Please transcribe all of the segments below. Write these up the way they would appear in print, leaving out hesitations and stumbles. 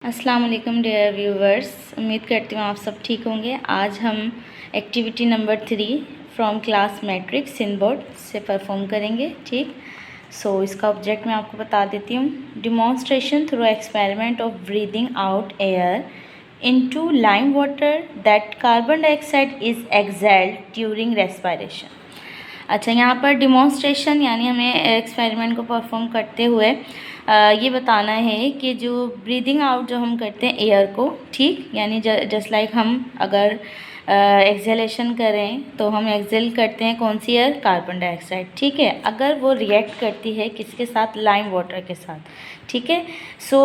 अस्सलाम वालेकुम dear viewers, उम्मीद करती हूँ आप सब ठीक होंगे। आज हम activity number 3 from class matrix in board से परफॉर्म करेंगे। ठीक, इसका ऑब्जेक्ट मैं आपको बता देती हूँ। Demonstration through experiment of breathing out air into lime water that carbon dioxide is exhaled during respiration. अच्छा, यहाँ पर डिमॉन्स्ट्रेशन यानी हमें एक्सपेरिमेंट को परफॉर्म करते हुए ये बताना है कि जो ब्रीदिंग आउट जो हम करते हैं एयर को, ठीक, यानी जस्ट लाइक हम अगर एक्सहेलेशन करें तो हम एक्सहेल करते हैं कौन सी एयर, कार्बन डाइऑक्साइड। ठीक है, अगर वो रिएक्ट करती है किसके साथ, लाइम वाटर के साथ। ठीक है,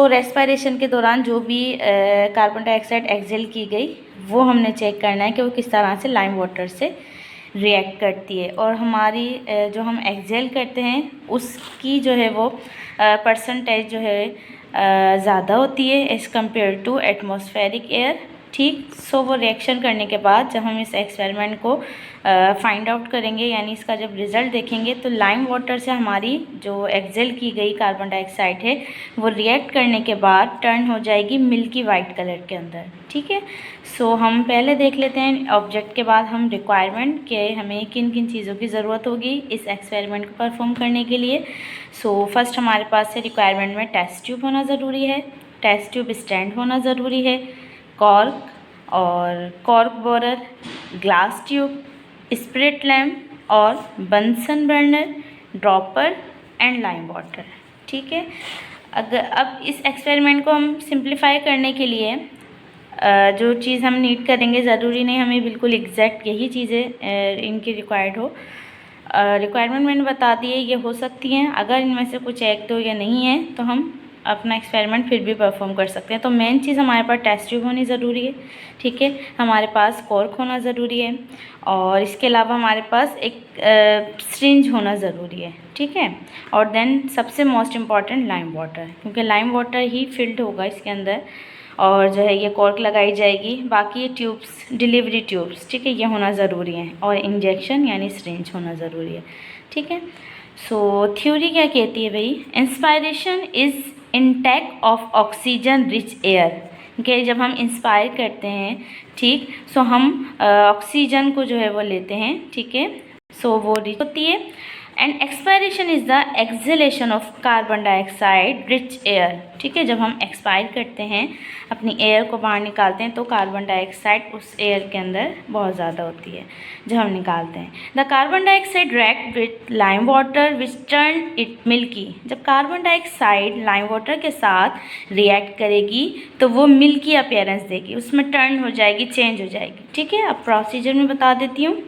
रेस्पिरेशन के दौरान जो भी कार्बन डाइऑक्साइड एक्सहेल की गई वो हमने चेक करना है कि वो किस तरह से लाइम वाटर से रिएक्ट करती है, और हमारी जो हम एक्सहेल करते हैं उसकी जो है वो परसेंटेज जो है ज़्यादा होती है as compare to atmospheric air. ठीक, वो रिएक्शन करने के बाद जब हम इस एक्सपेरिमेंट को फाइंड आउट करेंगे, यानी इसका जब रिज़ल्ट देखेंगे, तो लाइम वाटर से हमारी जो एक्सहेल की गई कार्बन डाइऑक्साइड है वो रिएक्ट करने के बाद टर्न हो जाएगी मिल्की वाइट कलर के अंदर। ठीक है, हम पहले देख लेते हैं ऑब्जेक्ट के बाद हम रिक्वायरमेंट के हमें किन किन चीज़ों की ज़रूरत होगी इस एक्सपेरिमेंट को परफॉर्म करने के लिए। फर्स्ट हमारे पास से रिक्वायरमेंट में टेस्ट ट्यूब होना ज़रूरी है, टेस्ट ट्यूब स्टैंड होना ज़रूरी है, कॉर्क और cork borer, glass tube, spirit lamp और Bunsen burner, dropper and lime water. ठीक है, अब इस एक्सपेरिमेंट को हम सिंप्लीफाई करने के लिए जो चीज़ हम नीड करेंगे, ज़रूरी नहीं हमें बिल्कुल एग्जैक्ट यही चीज़ें इनकी रिक्वायर्ड हो। रिक्वायरमेंट मैंने बता दी है, ये हो सकती हैं। अगर इनमें से कुछ एक दो या नहीं है तो हम अपना एक्सपेरिमेंट फिर भी परफॉर्म कर सकते हैं। तो मेन चीज़ हमारे पास टेस्ट ट्यूब होनी ज़रूरी है। ठीक है, हमारे पास कॉर्क होना ज़रूरी है, और इसके अलावा हमारे पास एक सिरिंज होना ज़रूरी है। ठीक है, और देन सबसे मोस्ट इम्पॉर्टेंट लाइम वाटर, क्योंकि लाइम वाटर ही फिल्ड होगा इसके अंदर, और जो है ये कॉर्क लगाई जाएगी। बाकी ये ट्यूब्स, डिलीवरी ट्यूब्स, ठीक है, ये होना ज़रूरी है, और इंजेक्शन यानी सिरिंज होना ज़रूरी है। ठीक है, थ्योरी क्या कहती है भाई, inspiration is intake of oxygen rich air, कि जब हम इंस्पायर करते हैं, ठीक, हम ऑक्सीजन को जो है वो लेते हैं। ठीक है, वो रिच होती है। And expiration is the exhalation of carbon dioxide rich air. ठीक है, जब हम एक्सपायर करते हैं, अपनी एयर को बाहर निकालते हैं, तो कार्बन डाइऑक्साइड उस एयर के अंदर बहुत ज़्यादा होती है जब हम निकालते हैं। The carbon dioxide react with lime water which turn it milky. जब कार्बन डाइऑक्साइड लाइम वाटर के साथ रिएक्ट करेगी तो वो मिल्की अपीयरेंस देगी, उसमें टर्न हो जाएगी, चेंज हो जाएगी। ठीक है, अब प्रोसीजर में बता देती हूँ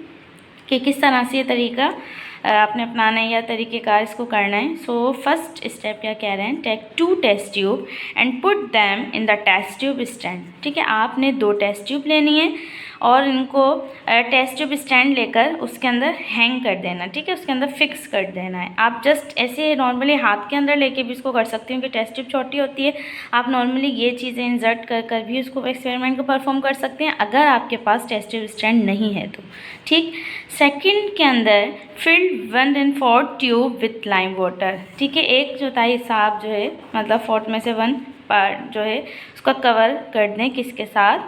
कि किस तरह से ये तरीका आपने अपनाना है या तरीक़ेकार इसको करना है। फर्स्ट स्टेप क्या कह रहे हैं, take 2 test tube and put them in the test tube stand. ठीक है, आपने 2 टेस्ट ट्यूब लेनी है और इनको टेस्ट ट्यूब स्टैंड लेकर उसके अंदर हैंग कर देना। ठीक है, उसके अंदर फिक्स कर देना है। आप जस्ट ऐसे नॉर्मली हाथ के अंदर लेके भी इसको कर सकते हो, कि टेस्ट ट्यूब छोटी होती है। आप नॉर्मली ये चीज़ें इंसर्ट कर भी उसको एक्सपेरिमेंट को परफॉर्म कर सकते हैं, अगर आपके पास टेस्ट ट्यूब स्टैंड नहीं है तो। ठीक, सेकंड के अंदर field 1/4 tube with lime water. ठीक है, 1/4 हिसाब जो है, मतलब 4 में से 1 पार्ट जो है उसका कवर कर दें, किसके साथ,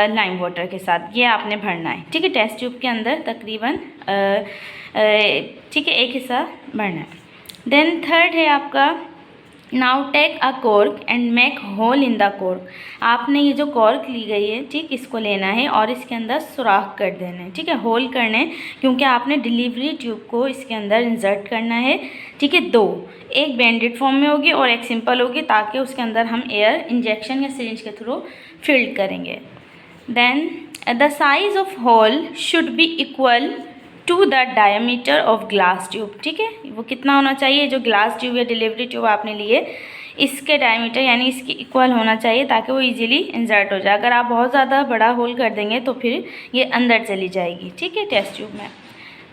लाइम वाटर के साथ। ये आपने भरना है। ठीक है, टेस्ट ट्यूब के अंदर तकरीबन ठीक है 1 हिस्सा भरना है। देन थर्ड है आपका, now take a cork and make hole in the cork. आपने ये जो कॉर्क ली गई है, ठीक, इसको लेना है और इसके अंदर सुराख कर देना है। ठीक है, होल करने, क्योंकि आपने डिलीवरी ट्यूब को इसके अंदर इंसर्ट करना है। ठीक है, 2, एक बैंडेड फॉर्म में होगी और एक सिंपल होगी, ताकि उसके अंदर हम एयर इंजेक्शन या सिरिंज के थ्रू फिल्ड करेंगे। Then the size of hole should be equal to the diameter of glass tube. ठीक है, वो कितना होना चाहिए, जो ग्लास ट्यूब या डिलीवरी ट्यूब आपने लिए इसके डायमीटर यानी इसके इक्वल होना चाहिए, ताकि वो इजीली इंसर्ट हो जाए। अगर आप बहुत ज़्यादा बड़ा होल कर देंगे तो फिर ये अंदर चली जाएगी। ठीक है, टेस्ट ट्यूब में।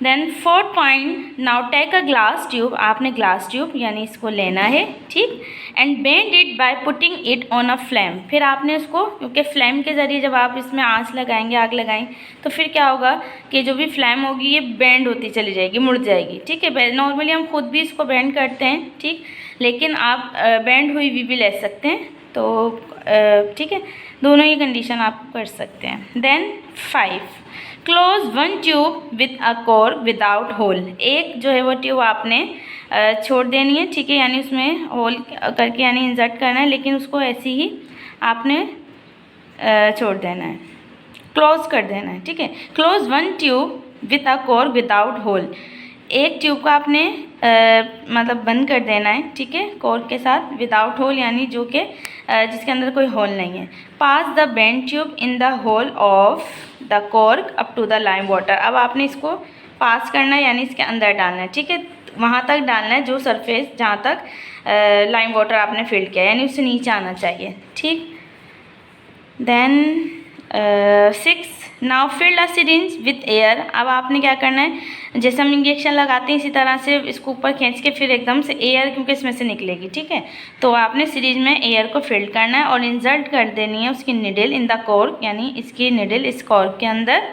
Then 4th point, now take a glass tube. आपने ग्लास ट्यूब यानी इसको लेना है, ठीक, and bend it by putting it on a flame. फिर आपने उसको, क्योंकि फ्लेम के ज़रिए जब आप इसमें आंच लगाएंगे, आग लगाएंगे, तो फिर क्या होगा कि जो भी फ्लेम होगी ये बेंड होती चली जाएगी, मुड़ जाएगी। ठीक है, नॉर्मली हम खुद भी इसको बेंड करते हैं, ठीक, लेकिन आप बेंड हुई भी ले सकते हैं। तो ठीक है, दोनों ही कंडीशन आप कर सकते हैं। Then 5, close one tube with a cork without hole. एक जो है वो ट्यूब आपने छोड़ देनी है, ठीक है, यानी उसमें होल करके यानी इंसर्ट करना है, लेकिन उसको ऐसे ही आपने छोड़ देना है, क्लोज कर देना है, ठीक है। Close one tube with a cork without hole. एक ट्यूब को आपने मतलब बंद कर देना है, ठीक है, कॉर्क के साथ, विदाउट होल यानी जो कि जिसके अंदर कोई होल नहीं है। Pass the bend tube in the hole of the cork up to the lime water. अब आपने इसको पास करना है यानी इसके अंदर डालना है, ठीक है, वहाँ तक डालना है जो सरफेस जहाँ तक लाइम वाटर आपने फिल किया है, यानी उससे नीचे आना चाहिए, ठीक। Then 6, now fill a syringe with air. अब आपने क्या करना है, जैसे हम इंजेक्शन लगाते हैं इसी तरह से इसको ऊपर खींच के फिर एकदम से एयर, क्योंकि इसमें से निकलेगी, ठीक है, तो आपने सिरिंज में एयर को फिल करना है और इंसर्ट कर देनी है उसकी निडल इन द कॉर्क, यानी इसकी निडल इस कॉर्क के अंदर,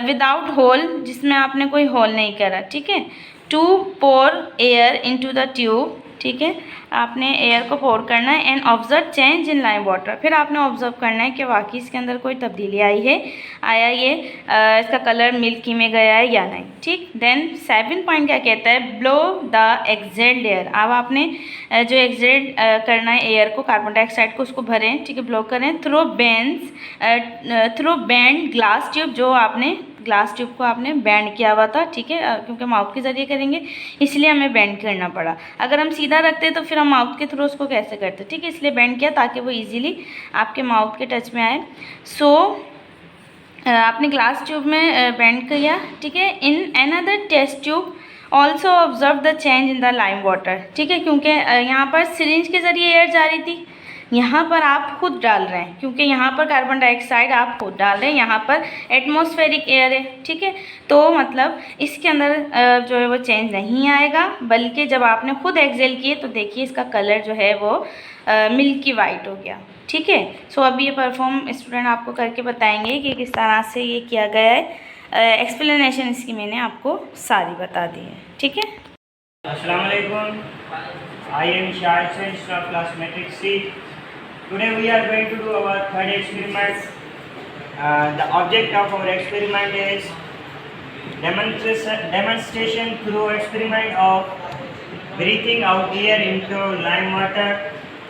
विदाउट होल, जिसमें आपने कोई होल नहीं करा, ठीक है। To pour air into the tube, ठीक है, आपने एयर को पोर करना है। And observe change in lime water. फिर आपने ऑब्जर्व करना है कि वाकई इसके अंदर कोई तब्दीली आई है, आया ये इसका कलर मिल्की में गया है या नहीं, ठीक। देन 7 पॉइंट क्या कहता है, ब्लो द एक्सेल्ड एयर। अब आपने जो एक्सेल्ड करना है एयर को, कार्बन डाइऑक्साइड को, उसको भरें, ठीक है, ब्लो करें थ्रू बैंड ग्लास ट्यूब। जो आपने ग्लास ट्यूब को आपने बैंड किया हुआ था, ठीक है, क्योंकि माउथ के ज़रिए करेंगे इसलिए हमें बैंड करना पड़ा। अगर हम सीधा रखते तो फिर हम माउथ के थ्रू उसको कैसे करते, ठीक है, इसलिए बैंड किया ताकि वो इजीली आपके माउथ के टच में आए। सो आपने ग्लास ट्यूब में बैंड किया, ठीक है। In another test tube also observe the change in the lime water, ठीक है, क्योंकि यहाँ पर सिरिंज के ज़रिए एयर जा रही थी, यहाँ पर आप खुद डाल रहे हैं, क्योंकि यहाँ पर कार्बन डाइऑक्साइड आप खुद डाल रहे हैं, यहाँ पर एटमॉस्फेरिक एयर है, ठीक है, तो मतलब इसके अंदर जो है वो चेंज नहीं आएगा, बल्कि जब आपने खुद एक्सेल किए तो देखिए इसका कलर जो है वो मिल्की वाइट हो गया, ठीक है। सो अभी ये परफॉर्म स्टूडेंट आपको करके बताएंगे कि किस तरह से ये किया गया है। एक्सप्लेनेशन इसकी मैंने आपको सारी बता दी है, ठीक है। अस्सलाम वालेकुम, I am Shahid Sen of class Matrix C. Today we are going to do our third experiment. The object of our experiment is demonstration through experiment of breathing out air into lime water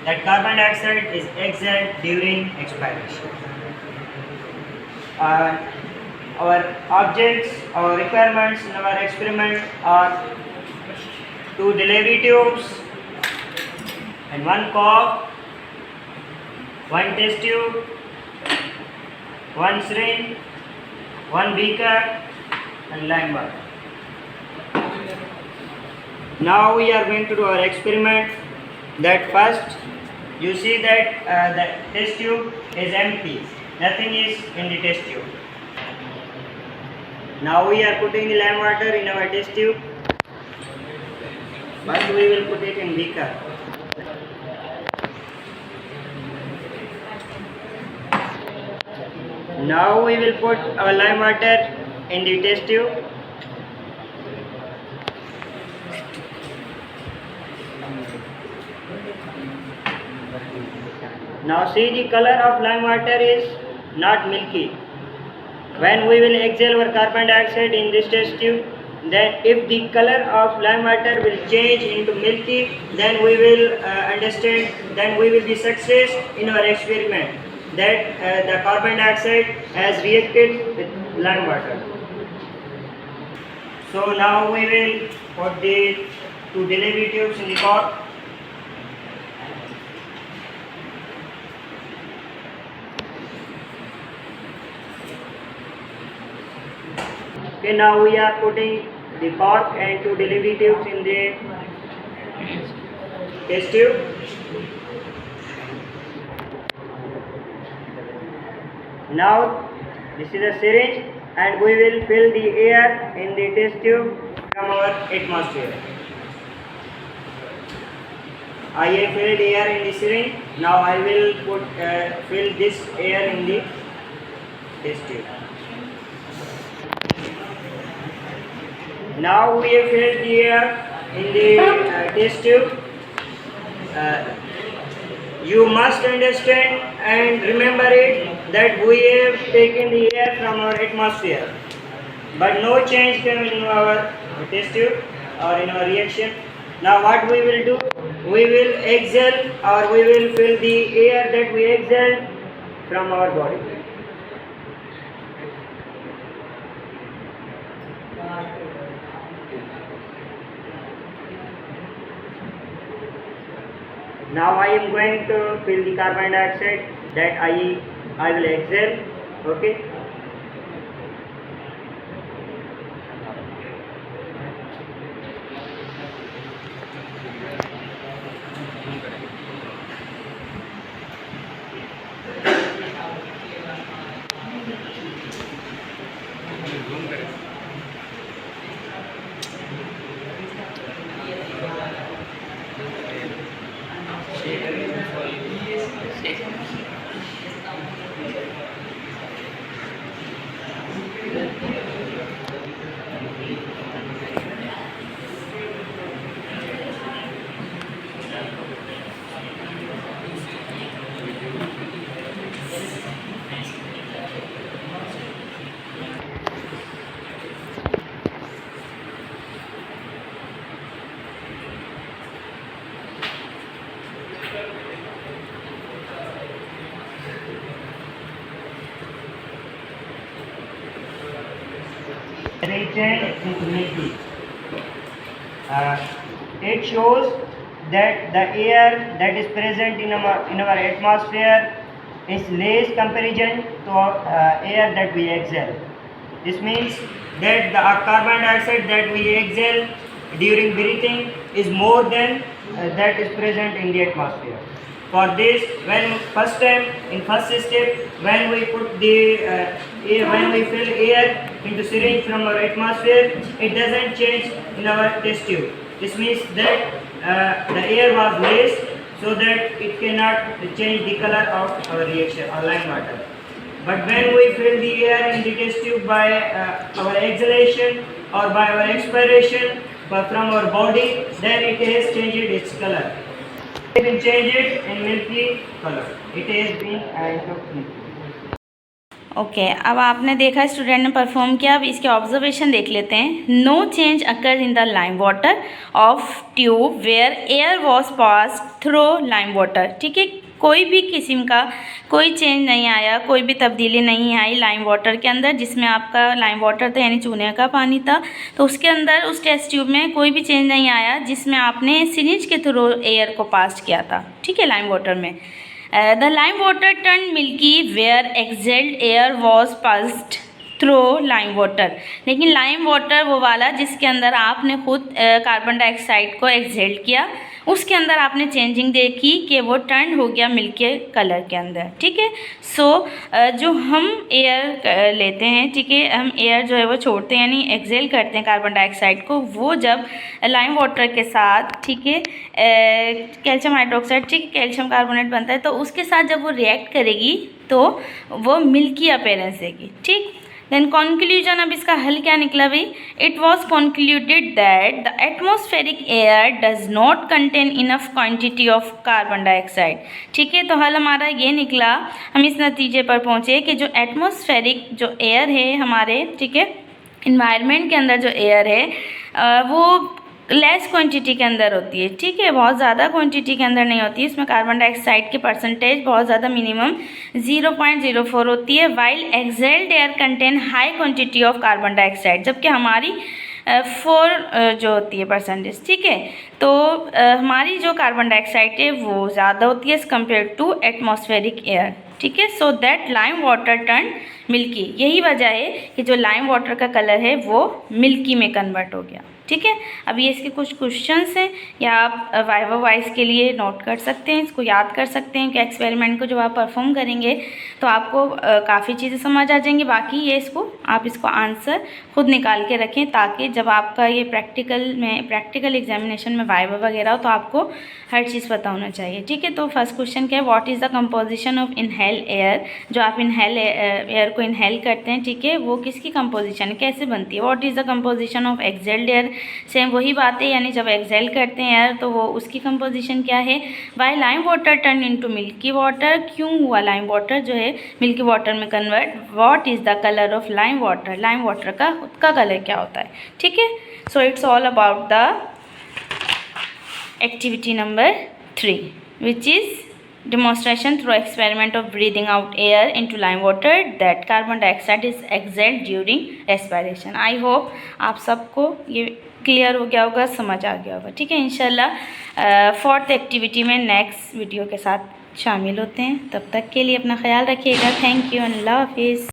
that carbon dioxide is exhaled during expiration. Our objects, our requirements in our experiment are 2 delivery tubes and 1 cork, 1 test tube, 1 syringe, 1 beaker and lime water. Now we are going to do our experiment. That first you see that the test tube is empty, nothing is in the test tube. Now we are putting the lime water in our test tube. First we will put it in beaker. Now we will put our lime water in the test tube. Now see, the color of lime water is not milky. When we will exhale our carbon dioxide in this test tube, then if the color of lime water will change into milky, then we will understand, then we will be success in our experiment that the carbon dioxide has reacted with lime water. So now we will put the 2 delivery tubes in the cork. Okay, now we are putting the cork and 2 delivery tubes in the test tube. Now this is a syringe and we will fill the air in the test tube from our atmosphere. I have filled air in the syringe. Now I will fill this air in the test tube. Now we have filled the air in the test tube. you must understand and remember it that we have taken the air from our atmosphere, but no change came in our test tube or in our reaction. Now what we will do? We will exhale or we will fill the air that we exhaled from our body. Now I am going to fill the carbon dioxide that I will exhale. Okay. Change into Milky. It shows that the air that is present in our atmosphere is less comparison to air that we exhale. This means that the carbon dioxide that we exhale during breathing is more than that is present in the atmosphere. For this, when first step, when we put the air, when we fill air into syringe from our atmosphere, it doesn't change in our test tube. This means that the air was less, so that it cannot change the color of our reaction or lime water. But when we fill the air in the test tube by our exhalation or by our expiration from our body, then it has changed its color. It has changed it in milky color. It has been milky. Okay अब आपने देखा student ने perform किया। अब इसके observation देख लेते हैं। No change occur in the lime water of tube where air was pass through lime water. ठीक है, कोई भी किस्म का कोई चेंज नहीं आया, कोई भी तब्दीली नहीं आई लाइम वाटर के अंदर, जिसमें आपका लाइम वाटर था यानी चूने का पानी था, तो उसके अंदर उस टेस्ट ट्यूब में कोई भी चेंज नहीं आया जिसमें आपने सिरिंज के थ्रू एयर को पास किया था। ठीक है, लाइम वाटर में the lime water turned milky where exhaled air was passed through lime water. लेकिन लाइम वाटर वो वाला जिसके अंदर आपने खुद कार्बन डाइऑक्साइड को एक्सहेल किया, उसके अंदर आपने चेंजिंग देखी कि वो टर्न हो गया मिल्की कलर के अंदर। ठीक है, सो जो हम एयर लेते हैं, ठीक है, हम एयर जो है वो छोड़ते हैं यानी एक्सहेल करते हैं कार्बन डाइऑक्साइड को, वो जब लाइम वाटर के साथ, ठीक है, कैल्शियम हाइड्रोक्साइड, ठीक है, कैल्शियम कार्बोनेट बनता है, तो उसके साथ जब वो रिएक्ट करेगी तो वो मिल्की अपीयरेंस देगी। ठीक, देन कंक्लूजन, अब इसका हल क्या निकला भाई? It was concluded that the atmospheric air does not contain enough quantity of carbon dioxide. ठीक है, तो हल हमारा ये निकला, हम इस नतीजे पर पहुँचे कि जो एटमॉस्फेरिक जो एयर है हमारे, ठीक है, इन्वायरमेंट के अंदर जो एयर है वो लेस क्वांटिटी के अंदर होती है। ठीक है, बहुत ज़्यादा क्वांटिटी के अंदर नहीं होती है, इसमें कार्बन डाइऑक्साइड की परसेंटेज बहुत ज़्यादा मिनिमम 0.04 होती है, while exhaled air contain high quantity of carbon dioxide, जबकि हमारी 4 जो होती है परसेंटेज। ठीक है, तो हमारी जो कार्बन डाइऑक्साइड है वो ज़्यादा होती है as compare to atmospheric air. ठीक है, so that lime water turn milky, यही वजह है कि जो लाइम वाटर का कलर है वो मिल्की में कन्वर्ट हो गया। ठीक है, अब ये इसके कुछ क्वेश्चंस हैं, या आप वाइवा वाइज के लिए नोट कर सकते हैं, इसको याद कर सकते हैं कि एक्सपेरिमेंट को जब आप परफॉर्म करेंगे तो आपको काफ़ी चीज़ें समझ आ जाएंगी। बाकी ये आप इसको आंसर खुद निकाल के रखें, ताकि जब आपका ये प्रैक्टिकल एग्जामिनेशन में वाइवा वगैरह हो तो आपको हर चीज़ पता होना चाहिए। ठीक है, तो फर्स्ट क्वेश्चन क्या है? What is the composition of inhale inhale air, जो आप इनहेल एयर को इनहेल करते हैं, ठीक है, वो किसकी कंपोजिशन कैसे बनती है, what is the composition of exhaled air. Same वही बात है, यानी जब एक्सहेल करते हैं एयर तो वो उसकी कंपोजिशन क्या है। Why lime water turn into milky water, क्यों हुआ लाइम वाटर जो है मिल्की वाटर में convert. What is the colour of lime water, lime water का खुद का कलर क्या होता है, ठीक है। So it's all about the activity number 3, which is demonstration through experiment of breathing out air into lime water that carbon dioxide is exhaled during respiration. I hope आप सबको ये क्लियर हो गया होगा, समझ आ गया होगा, ठीक है। इंशाल्लाह फोर्थ एक्टिविटी में नेक्स्ट वीडियो के साथ शामिल होते हैं। तब तक के लिए अपना ख्याल रखिएगा। थैंक यू, अल्लाह हाफिज़।